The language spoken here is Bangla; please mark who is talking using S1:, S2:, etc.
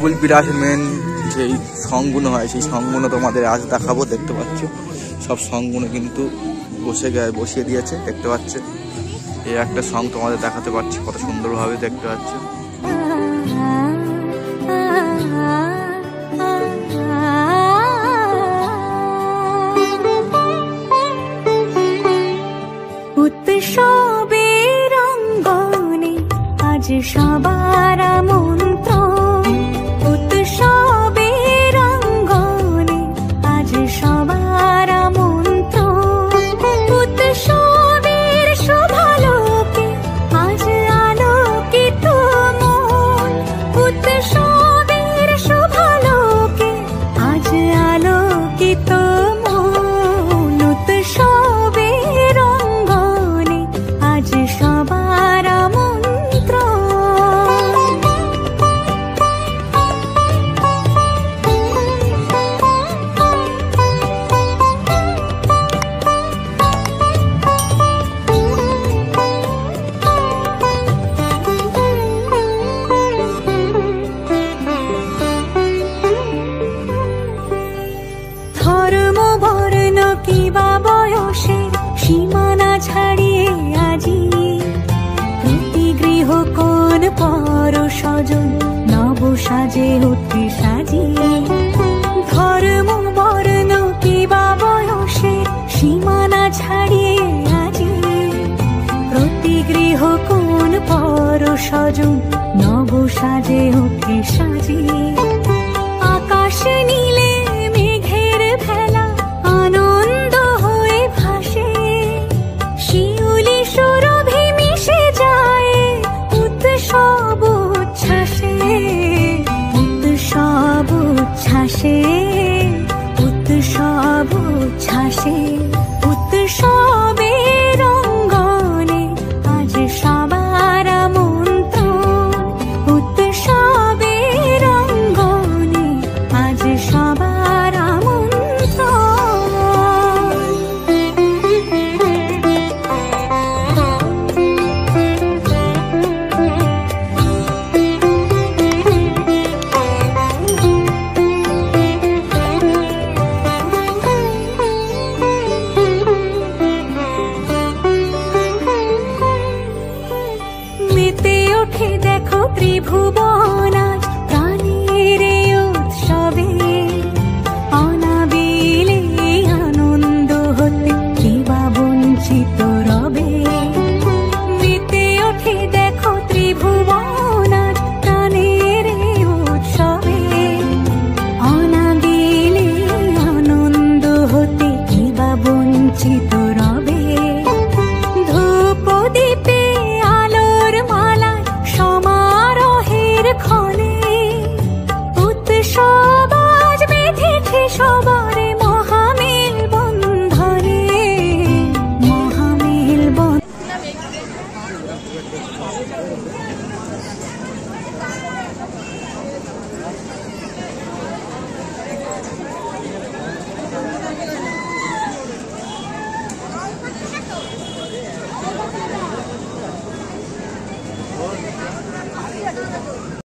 S1: কুলপিরাসের মেন যেই সংগুলো হয় সেই সংগুলো তোমাদের আজ দেখাবো। দেখতে পাচ্ছ সব সংগুলো কিন্তু বসিয়ে দিয়েছে, দেখতে পাচ্ছ। এই একটা সং তোমাদের দেখাতে পারছি কত সুন্দরভাবে, দেখতে পাচ্ছ।
S2: উৎসবের অঙ্গনে আজ সবার মন্ত্র, উৎসবের অঙ্গনে আজ সবার মন্ত্র, উৎসবের শোভালোকে আজ আলোকিত মন, উৎসবের শোভালোকে আজ আলোকিত মন, উৎসবের অঙ্গনে আজ সবার মন্ত্র। ধর্ম বর্ণ কিবা বয়সের সীমানা ছাড়িয়ে আজি প্রতি গৃহ কোন পর স্বজন নব সাজে অতি সাজিয়ে, ধর্ম বর্ণ কিবা বয়সের সীমানা ছাড়িয়ে আজি প্রতি গৃহ কোন পর স্বজন নব সাজে অতি সাজিয়ে। আকাশ নীলে মেঘের ভেলা আনন্দ হয়ে ভাসে, শিউলি সুরভি মিশে যায় উৎসব উচ্ছ্বাসে, উৎসব উচ্ছ্বাসে, উৎসব উচ্ছ্বাসে, উৎসবের অঙ্গনে আজ সবার মন্ত্র, উৎসবের অঙ্গনে আজ সবার মন্ত্র। মেতে ওঠে দেখো ত্রিভুবন আজ প্রাণের উৎসবে, অনাবিলে আনন্দ হতে কিবা বঞ্চিত রবে। মেতে ওঠে দেখো ত্রিভুবন আজ প্রাণের উৎসবে, অনাবিলে আনন্দ হতে কিবা বঞ্চিত রবে। ধূপ দীপে আলোর মালা সমারোহের ক্ষণে উৎসব আজ বেঁধেছে সবার